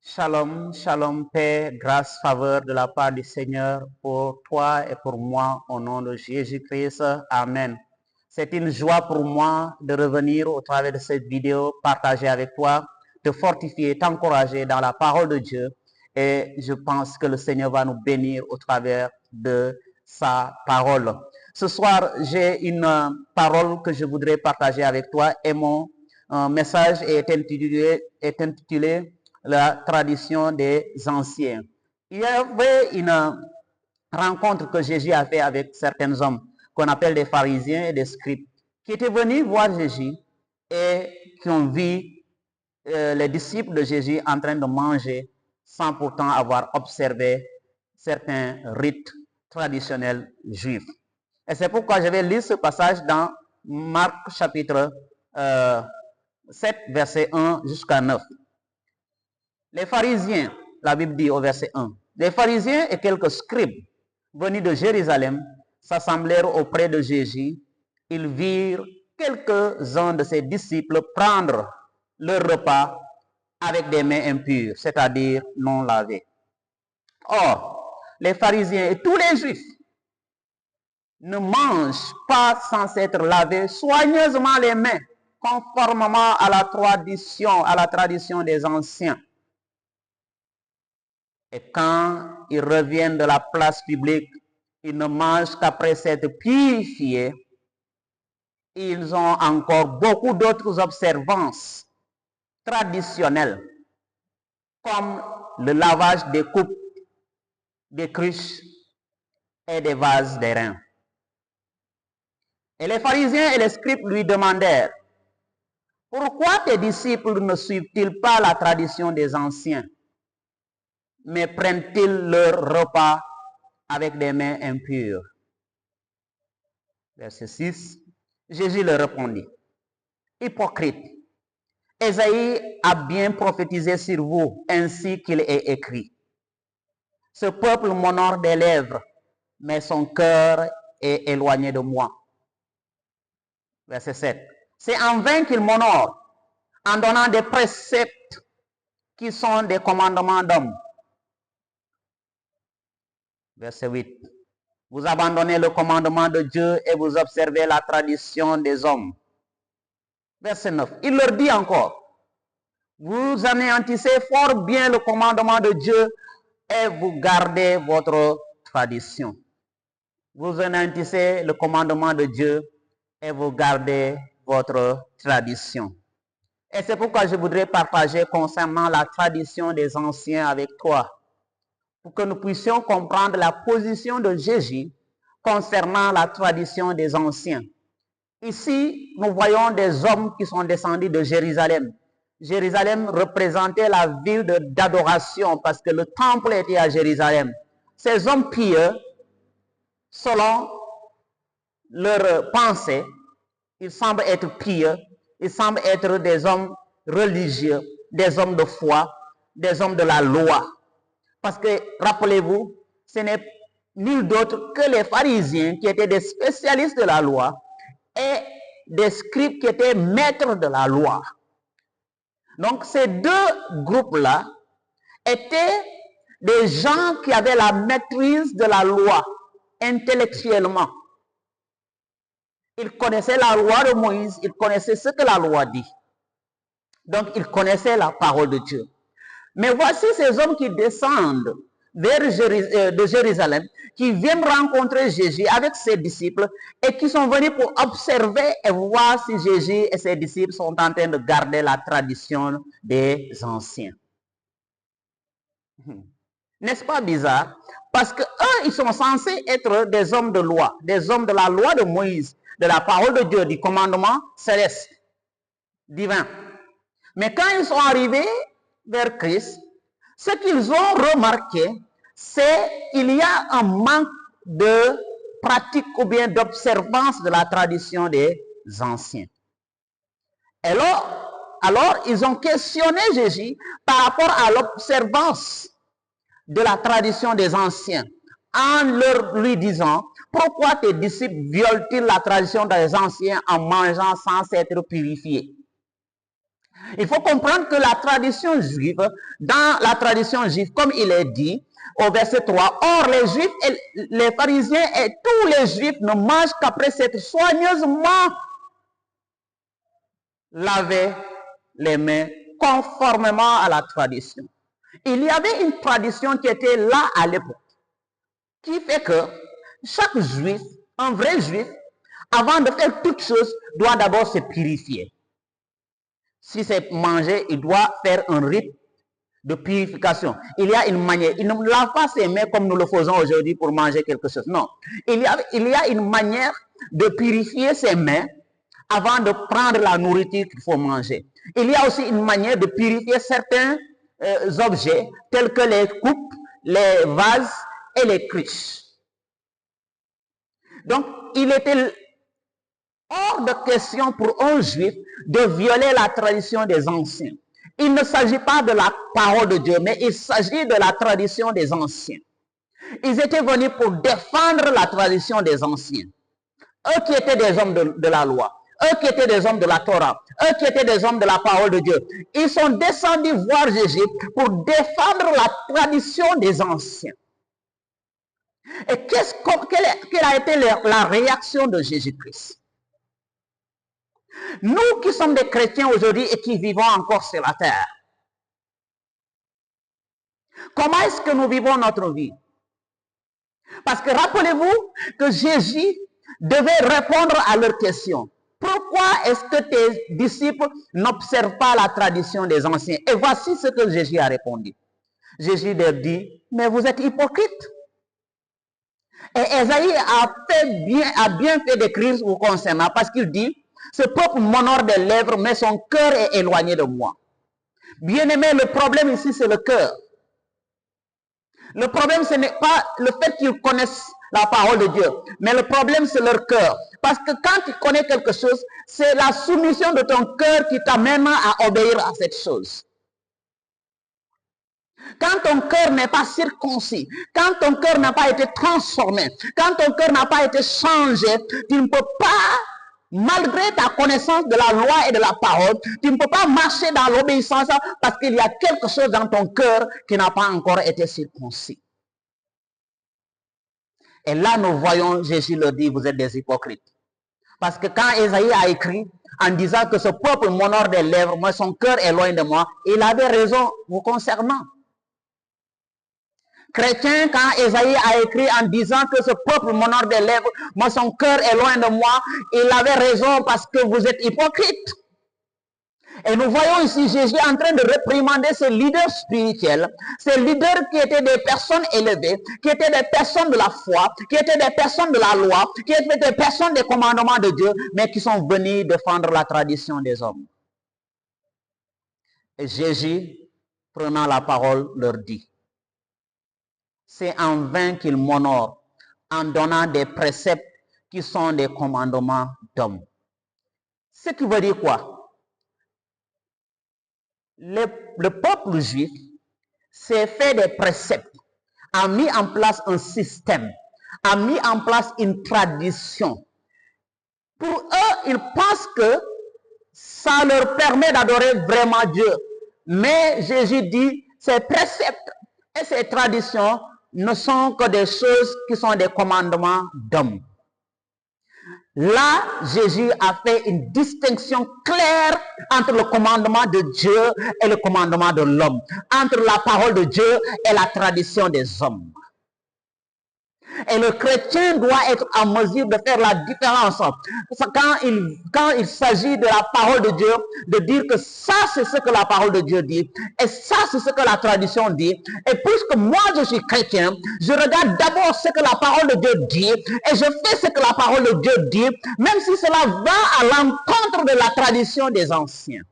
Shalom, shalom, paix, grâce, faveur de la part du Seigneur pour toi et pour moi au nom de Jésus-Christ. Amen. C'est une joie pour moi de revenir au travers de cette vidéo, partager avec toi, te fortifier, t'encourager dans la parole de Dieu. Et je pense que le Seigneur va nous bénir au travers de sa parole. Ce soir, j'ai une parole que je voudrais partager avec toi et mon message est intitulé la tradition des anciens. Il y avait une rencontre que Jésus a fait avec certains hommes qu'on appelle des pharisiens et des scribes qui étaient venus voir Jésus et qui ont vu les disciples de Jésus en train de manger sans pourtant avoir observé certains rites traditionnels juifs. Et c'est pourquoi je vais lire ce passage dans Marc chapitre 7, verset 1 jusqu'à 9. Les pharisiens, la Bible dit au verset 1, les pharisiens et quelques scribes venus de Jérusalem s'assemblèrent auprès de Jésus. Ils virent quelques-uns de ses disciples prendre leur repas avec des mains impures, c'est-à-dire non lavées. Or, les pharisiens et tous les juifs ne mangent pas sans s'être lavés soigneusement les mains, conformément à la tradition des anciens. Et quand ils reviennent de la place publique, ils ne mangent qu'après s'être purifiés. Ils ont encore beaucoup d'autres observances traditionnelles, comme le lavage des coupes, des cruches et des vases d'airain. Et les pharisiens et les scribes lui demandèrent, « Pourquoi tes disciples ne suivent-ils pas la tradition des anciens, mais prennent-ils leur repas avec des mains impures? » Verset 6, Jésus leur répondit, « Hypocrite, Ésaïe a bien prophétisé sur vous, ainsi qu'il est écrit. Ce peuple m'honore des lèvres, mais son cœur est éloigné de moi. » Verset 7, c'est en vain qu'il m'honore, en donnant des préceptes qui sont des commandements d'hommes. Verset 8, vous abandonnez le commandement de Dieu et vous observez la tradition des hommes. Verset 9, il leur dit encore, vous anéantissez fort bien le commandement de Dieu et vous gardez votre tradition. Vous anéantissez le commandement de Dieu et vous gardez votre tradition. Et c'est pourquoi je voudrais partager concernant la tradition des anciens avec toi, pour que nous puissions comprendre la position de Jésus concernant la tradition des anciens. Ici, nous voyons des hommes qui sont descendus de Jérusalem. Jérusalem représentait la ville d'adoration parce que le temple était à Jérusalem. Ces hommes pieux, selon leur pensée, ils semblent être pieux, ils semblent être des hommes religieux, des hommes de foi, des hommes de la loi. Parce que, rappelez-vous, ce n'est nul d'autre que les pharisiens qui étaient des spécialistes de la loi et des scribes qui étaient maîtres de la loi. Donc, ces deux groupes-là étaient des gens qui avaient la maîtrise de la loi intellectuellement. Ils connaissaient la loi de Moïse, ils connaissaient ce que la loi dit. Donc, ils connaissaient la parole de Dieu. Mais voici ces hommes qui descendent de Jérusalem, qui viennent rencontrer Jésus avec ses disciples et qui sont venus pour observer et voir si Jésus et ses disciples sont en train de garder la tradition des anciens. N'est-ce pas bizarre? Parce que eux, ils sont censés être des hommes de loi, des hommes de la loi de Moïse, de la parole de Dieu, du commandement céleste, divin. Mais quand ils sont arrivés vers Christ, ce qu'ils ont remarqué, c'est qu'il y a un manque de pratique ou bien d'observance de la tradition des anciens. Alors, ils ont questionné Jésus par rapport à l'observance de la tradition des anciens, en lui disant, pourquoi tes disciples violent-ils la tradition des anciens en mangeant sans s'être purifiés? Il faut comprendre que la tradition juive, dans la tradition juive, comme il est dit au verset 3, or les juifs, et les pharisiens et tous les juifs ne mangent qu'après s'être soigneusement lavé les mains conformément à la tradition. Il y avait une tradition qui était là à l'époque, qui fait que chaque juif, un vrai juif, avant de faire toute chose, doit d'abord se purifier. Si c'est manger, il doit faire un rite de purification. Il y a une manière. Il ne lave pas ses mains comme nous le faisons aujourd'hui pour manger quelque chose. Non. Il y a une manière de purifier ses mains avant de prendre la nourriture qu'il faut manger. Il y a aussi une manière de purifier certains objets tels que les coupes, les vases et les cruches. Donc, il était hors de question pour un juif de violer la tradition des anciens. Il ne s'agit pas de la parole de Dieu, mais il s'agit de la tradition des anciens. Ils étaient venus pour défendre la tradition des anciens. Eux qui étaient des hommes de la loi, eux qui étaient des hommes de la Torah, eux qui étaient des hommes de la parole de Dieu. Ils sont descendus voir Jésus pour défendre la tradition des anciens. Et quelle a été la réaction de Jésus-Christ? Nous qui sommes des chrétiens aujourd'hui et qui vivons encore sur la terre, comment est-ce que nous vivons notre vie? Parce que rappelez-vous que Jésus devait répondre à leurs questions. Pourquoi est-ce que tes disciples n'observent pas la tradition des anciens? Et voici ce que Jésus a répondu. Jésus leur dit, mais vous êtes hypocrites. Et Ésaïe a bien fait d'écrire vous concernant parce qu'il dit, ce peuple m'honore des lèvres, mais son cœur est éloigné de moi. Bien-aimé, le problème ici, c'est le cœur. Le problème, ce n'est pas le fait qu'ils connaissent la parole de Dieu, mais le problème, c'est leur cœur. Parce que quand tu connais quelque chose, c'est la soumission de ton cœur qui t'amène à obéir à cette chose. Quand ton cœur n'est pas circoncis, quand ton cœur n'a pas été transformé, quand ton cœur n'a pas été changé, tu ne peux pas, malgré ta connaissance de la loi et de la parole, tu ne peux pas marcher dans l'obéissance parce qu'il y a quelque chose dans ton cœur qui n'a pas encore été circoncis. Et là, nous voyons Jésus leur dit, vous êtes des hypocrites. Parce que quand Ésaïe a écrit en disant que ce peuple m'honore des lèvres, mais son cœur est loin de moi, il avait raison vous concernant. Chrétien, quand Ésaïe a écrit en disant que ce peuple m'honore des lèvres, mais son cœur est loin de moi, il avait raison parce que vous êtes hypocrites. Et nous voyons ici Jésus en train de réprimander ces leaders spirituels, ces leaders qui étaient des personnes élevées, qui étaient des personnes de la foi, qui étaient des personnes de la loi, qui étaient des personnes des commandements de Dieu, mais qui sont venus défendre la tradition des hommes. Et Jésus, prenant la parole, leur dit, c'est en vain qu'ils m'honorent en donnant des préceptes qui sont des commandements d'hommes. Ce qui veut dire quoi? Le peuple juif s'est fait des préceptes, a mis en place un système, a mis en place une tradition. Pour eux, ils pensent que ça leur permet d'adorer vraiment Dieu. Mais Jésus dit, ces préceptes et ces traditions ne sont que des choses qui sont des commandements d'hommes. Là, Jésus a fait une distinction claire entre le commandement de Dieu et le commandement de l'homme, entre la parole de Dieu et la tradition des hommes. Et le chrétien doit être en mesure de faire la différence quand il s'agit de la parole de Dieu, de dire que ça c'est ce que la parole de Dieu dit et ça c'est ce que la tradition dit. Et puisque moi je suis chrétien, je regarde d'abord ce que la parole de Dieu dit et je fais ce que la parole de Dieu dit, même si cela va à l'encontre de la tradition des anciens.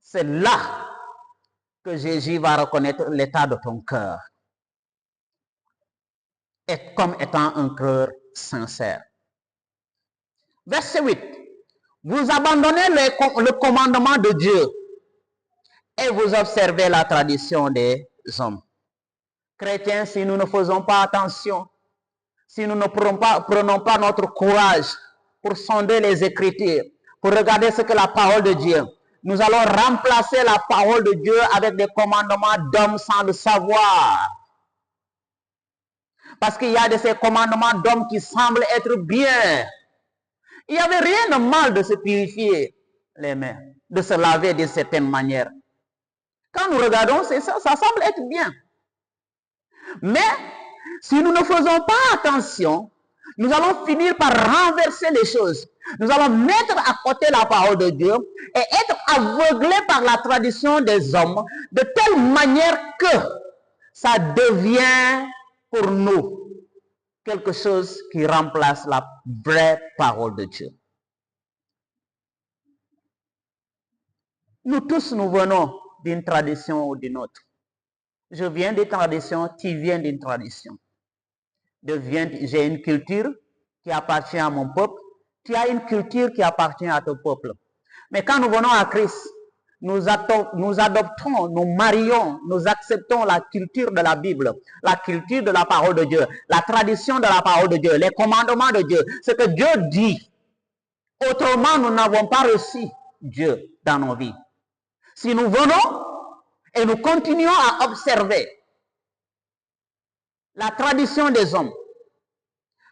C'est là que Jésus va reconnaître l'état de ton cœur. Et comme étant un cœur sincère. Verset 8. Vous abandonnez le commandement de Dieu et vous observez la tradition des hommes. Chrétiens, si nous ne faisons pas attention, si nous ne prenons pas notre courage pour sonder les Écritures, pour regarder ce que la parole de Dieu. Nous allons remplacer la parole de Dieu avec des commandements d'hommes sans le savoir. Parce qu'il y a de ces commandements d'hommes qui semblent être bien. Il n'y avait rien de mal de se purifier les mains, de se laver d'une certaine manière. Quand nous regardons, c'est ça, ça semble être bien. Mais si nous ne faisons pas attention, nous allons finir par renverser les choses. Nous allons mettre à côté la parole de Dieu et être aveuglés par la tradition des hommes de telle manière que ça devient pour nous quelque chose qui remplace la vraie parole de Dieu. Nous tous, nous venons d'une tradition ou d'une autre. Je viens d'une tradition, tu viens d'une tradition. J'ai une culture qui appartient à mon peuple, tu as une culture qui appartient à ton peuple. Mais quand nous venons à Christ, nous adoptons, nous marions, nous acceptons la culture de la Bible, la culture de la parole de Dieu, la tradition de la parole de Dieu, les commandements de Dieu, ce que Dieu dit. Autrement, nous n'avons pas reçu Dieu dans nos vies. Si nous venons et nous continuons à observer la tradition des hommes,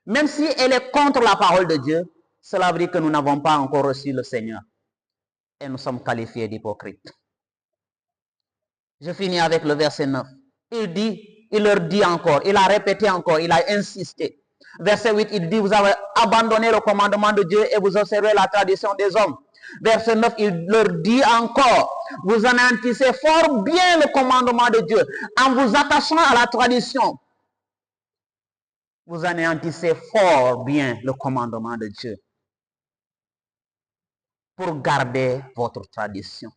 même si elle est contre la parole de Dieu, cela veut dire que nous n'avons pas encore reçu le Seigneur. Et nous sommes qualifiés d'hypocrites. Je finis avec le verset 9. Il leur dit encore, il a répété encore, il a insisté. Verset 8, il dit, vous avez abandonné le commandement de Dieu et vous observez la tradition des hommes. Verset 9, il leur dit encore, vous anéantissez fort bien le commandement de Dieu en vous attachant à la tradition. Vous anéantissez fort bien le commandement de Dieu pour garder votre tradition.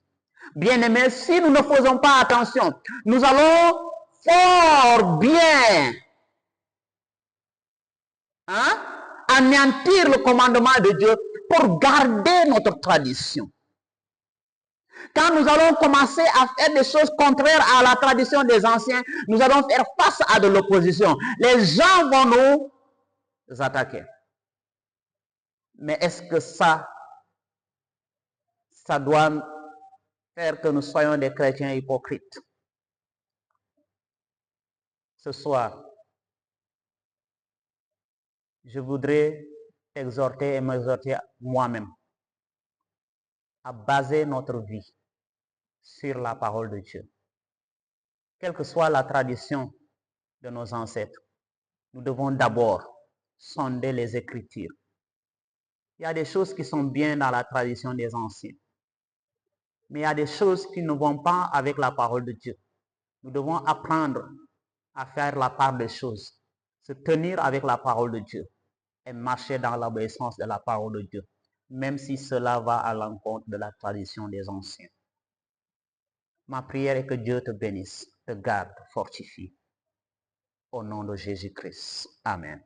Bien-aimés, si nous ne faisons pas attention, nous allons fort bien anéantir le commandement de Dieu pour garder notre tradition. Quand nous allons commencer à faire des choses contraires à la tradition des anciens, nous allons faire face à de l'opposition. Les gens vont nous attaquer. Mais est-ce que ça doit faire que nous soyons des chrétiens hypocrites? Ce soir, je voudrais exhorter et m'exhorter moi-même à baser notre vie sur la parole de Dieu. Quelle que soit la tradition de nos ancêtres, nous devons d'abord sonder les Écritures. Il y a des choses qui sont bien dans la tradition des anciens, mais il y a des choses qui ne vont pas avec la parole de Dieu. Nous devons apprendre à faire la part des choses, se tenir avec la parole de Dieu et marcher dans l'obéissance de la parole de Dieu, même si cela va à l'encontre de la tradition des anciens. Ma prière est que Dieu te bénisse, te garde, te fortifie. Au nom de Jésus-Christ. Amen.